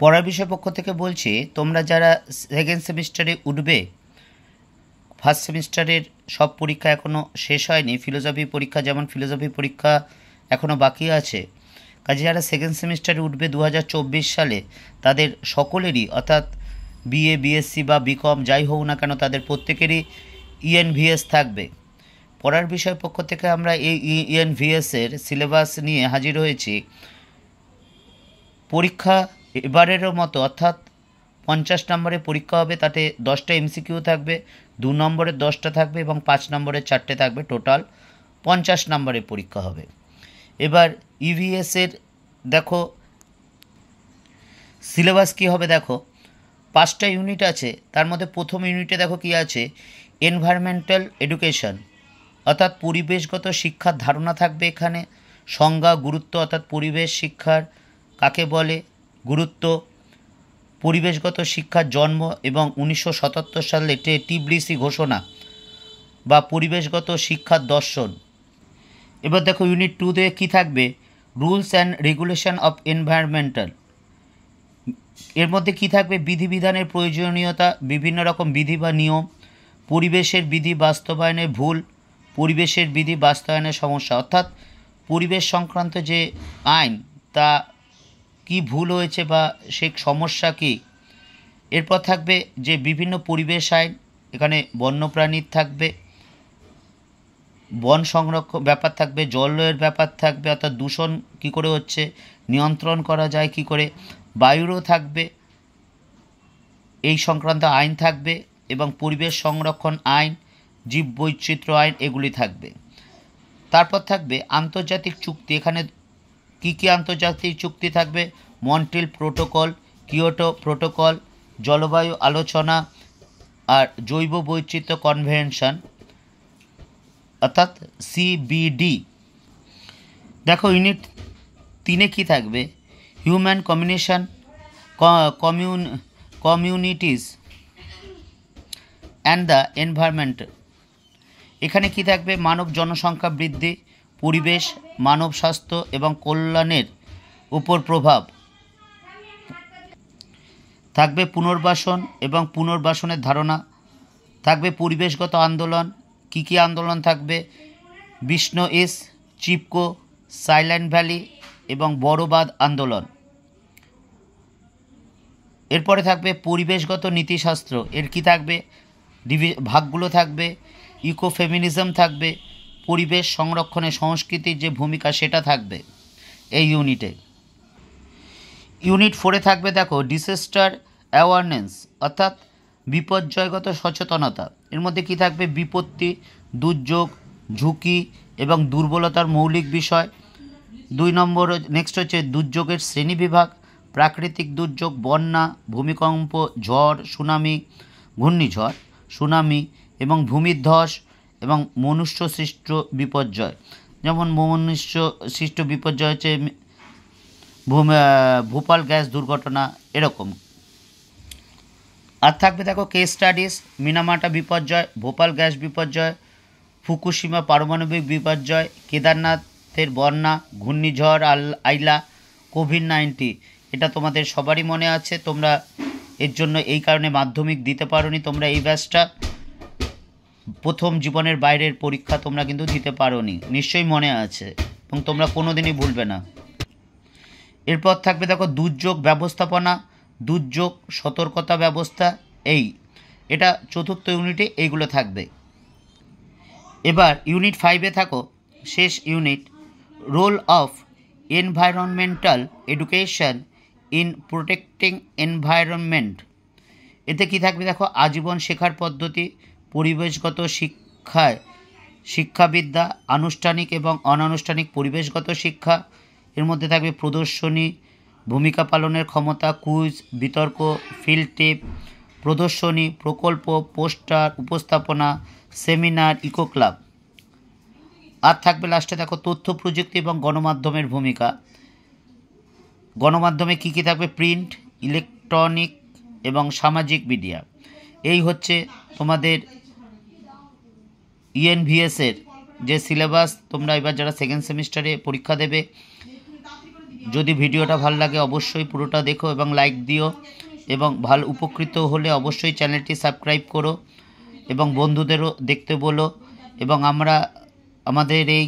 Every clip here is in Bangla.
পড়ার বিষয় পক্ষ থেকে বলছি, তোমরা যারা সেকেন্ড সেমিস্টারে উঠবে, ফার্স্ট সেমিস্টারের সব পরীক্ষা এখনও শেষ হয়নি, ফিলোসফি পরীক্ষা যেমন ফিলোসফি পরীক্ষা এখনও বাকি আছে, কাজে যারা সেকেন্ড সেমিস্টারে উঠবে 2024 সালে তাদের সকলেরই অর্থাৎ বিএ বিএসসি বা বিকম যাই হোক না কেন তাদের প্রত্যেকেরই ইএনভিএস থাকবে। পড়ার বিষয় পক্ষ থেকে আমরা এই ইএনভিএসের সিলেবাস নিয়ে হাজির হয়েছি। পরীক্ষা এবারেরও মতো অর্থাৎ 50 নম্বরের পরীক্ষা হবে, তাতে 10টা এমসিকিউ থাকবে, 2 নম্বরের 10টা থাকবে এবং 5 নম্বরের 4টে থাকবে, টোটাল 50 নম্বরের পরীক্ষা হবে। এবার ইভিএসের দেখো সিলেবাস কী হবে, দেখো 5টা ইউনিট আছে, তার মধ্যে প্রথম ইউনিটে দেখো কী আছে, এনভায়রনমেন্টাল এডুকেশন অর্থাৎ পরিবেশগত শিক্ষার ধারণা থাকবে এখানে, সংজ্ঞা গুরুত্ব অর্থাৎ পরিবেশ শিক্ষার কাকে বলে, গুরুত্ব, পরিবেশগত শিক্ষার জন্ম এবং 1977 সালে টিব্লিসি ঘোষণা বা পরিবেশগত শিক্ষার দর্শন। এবার দেখো ইউনিট 2-তে কী থাকবে, rules and regulation of environmental. এর মধ্যে কী থাকবে, বিধিবিধানের প্রয়োজনীয়তা, বিভিন্ন রকম বিধি বা নিয়ম, পরিবেশের বিধি বাস্তবায়নের ভুল, পরিবেশের বিধি বাস্তবায়নের সমস্যা অর্থাৎ পরিবেশ সংক্রান্ত যে আইন তা কি ভুল হয়েছে বা সে সমস্যা কী। এরপর থাকবে যে বিভিন্ন পরিবেশ আইন, এখানে বন্যপ্রাণীর থাকবে, বন সংরক্ষণ ব্যাপার থাকবে, জলের ব্যাপার থাকবে অর্থাৎ দূষণ কী করে হচ্ছে, নিয়ন্ত্রণ করা যায় কী করে, বায়ুরও থাকবে এই সংক্রান্ত আইন থাকবে এবং পরিবেশ সংরক্ষণ আইন, জীববৈচিত্র্য আইন এগুলি থাকবে। তারপর থাকবে আন্তর্জাতিক চুক্তি, এখানে কী কী আন্তর্জাতিক চুক্তি থাকবে, মন্ট্রিল প্রোটোকল, কিয়োটো প্রোটোকল, জলবায়ু আলোচনা আর জৈব বৈচিত্র্য কনভেনশন অর্থাৎ সিবিডি। দেখো ইউনিট 3-এ কী থাকবে, human communities and the environment. এখানে কি থাকবে, মানব জনসংখ্যা বৃদ্ধি, পরিবেশ, মানব স্বাস্থ্য এবং কল্যাণের উপর প্রভাব থাকবে, পুনর্বাসন এবং পুনর্বাসনের ধারণা থাকবে, পরিবেশগত আন্দোলন, কী কী আন্দোলন থাকবে, বিষ্ণু এস, চিপকো, সাইলেন্ট ভ্যালি এবং বড়বাদ আন্দোলন। এরপরে থাকবে পরিবেশগত নীতিশাস্ত্র, এর কি থাকবে, ভাগগুলো থাকবে, ইকোফেমিনিজম থাকবে, পরিবেশ সংরক্ষণে সংস্কৃতির যে ভূমিকা সেটা থাকবে এই ইউনিটে। ইউনিট 4-এ থাকবে দেখো ডিসাস্টার অ্যাওয়ারনেস অর্থাৎ বিপর্যয়গত সচেতনতা। এর মধ্যে কি থাকবে, বিপত্তি, দুর্যোগ, ঝুঁকি এবং দুর্বলতার মৌলিক বিষয়। 2 নম্বর নেক্সট হচ্ছে দুর্যোগের শ্রেণীবিভাগ, প্রাকৃতিক দুর্যোগ, বন্যা, ভূমিকম্প, ঝড়, সুনামি, ঘূর্ণিঝড়, সুনামি এবং ভূমিধ্বস এবং মনুষ্য সৃষ্ট বিপর্যয়। যেমন মনুষ্য সৃষ্ট বিপর্যয় হচ্ছে ভোপাল গ্যাস দুর্ঘটনা এরকম। আর থাকবে দেখো কেস স্টাডিজ, মিনামাটা বিপর্যয়, ভোপাল গ্যাস বিপর্যয়, ফুকুশিমা পারমাণবিক বিপর্যয়, কেদারনাথের বন্যা, ঘূর্ণিঝড় আইলা, কোভিড-19। এটা তোমাদের সবারই মনে আছে, তোমরা এর জন্য এই কারণে মাধ্যমিক দিতে পারোনি, তোমরা এই ব্যাচটা প্রথম জীবনের বাইরের পরীক্ষা তোমরা কিন্তু দিতে পারোনি, নিশ্চয়ই মনে আছে এবং তোমরা কোনো দিনই ভুলবে না। এরপর থাকবে দেখো দুর্যোগ ব্যবস্থাপনা, দুর্যোগ সতর্কতা ব্যবস্থা, এটা চতুর্থ ইউনিটে এইগুলো থাকবে। এবার ইউনিট 5-এ থাকো শেষ unit, role of environmental education in protecting environment. এতে কি থাকবে দেখো, আজীবন শেখার পদ্ধতি, পরিবেশগত শিক্ষাবিদ্যা, আনুষ্ঠানিক এবং অনানুষ্ঠানিক পরিবেশগত শিক্ষা। এর মধ্যে থাকবে প্রদর্শনী, ভূমিকা পালনের ক্ষমতা, কুইজ, বিতর্ক, ফিল্ড ট্রিপ, প্রদর্শনী, প্রকল্প, পোস্টার, উপস্থাপনা, সেমিনার, ইকো ক্লাব। আর থাকবে লাস্টে দেখো তথ্য প্রযুক্তি এবং গণমাধ্যমের ভূমিকা। গণমাধ্যমে কী কী থাকবে, প্রিন্ট, ইলেকট্রনিক এবং সামাজিক মিডিয়া। এই হচ্ছে তোমাদের ইএনভিএসের যে সিলেবাস। তোমরা এবার যারা সেকেন্ড সেমিস্টারে পরীক্ষা দেবে যদি ভিডিওটা ভালো লাগে অবশ্যই পুরোটা দেখো এবং লাইক দিও, এবং ভালো উপকৃত হলে অবশ্যই চ্যানেলটি সাবস্ক্রাইব করো এবং বন্ধুদেরও দেখতে বলো। এবং আমাদের এই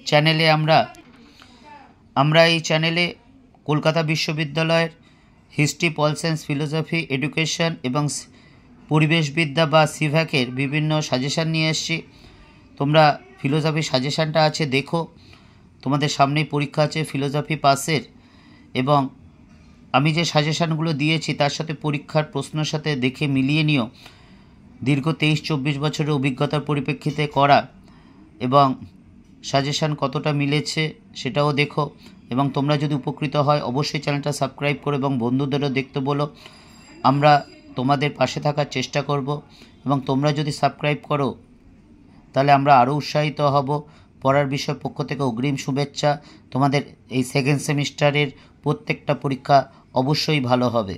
চ্যানেলে আমরা এই চ্যানেলে কলকাতা বিশ্ববিদ্যালয়ের history, pol science, philosophy, education এবং পরিবেশবিদ্যা বা সিভ্যাকের বিভিন্ন সাজেশান নিয়ে এসেছি। তোমরা ফিলোসফি সাজেশানটা আছে দেখো, তোমাদের সামনেই পরীক্ষা আছে ফিলোসফি পাসের, এবং আমি যে সাজেশানগুলো দিয়েছি তার সাথে পরীক্ষার প্রশ্নের সাথে দেখে মিলিয়ে নিও। দীর্ঘ 23-24 বছরের অভিজ্ঞতার পরিপ্রেক্ষিতে করা, এবং সাজেশান কতটা মিলেছে সেটাও দেখো। এবং তোমরা যদি উপকৃত হয় অবশ্যই চ্যানেলটা সাবস্ক্রাইব করো এবং বন্ধুদেরও দেখতে বলো। আমরা তোমাদের পাশে থাকার চেষ্টা করব, এবং তোমরা যদি সাবস্ক্রাইব করো তাহলে আমরা আরও উৎসাহিত হব। পড়ার বিষয় পক্ষ থেকে অগ্রিম শুভেচ্ছা। তোমাদের এই সেকেন্ড সেমিস্টারের প্রত্যেকটা পরীক্ষা অবশ্যই ভালো হবে।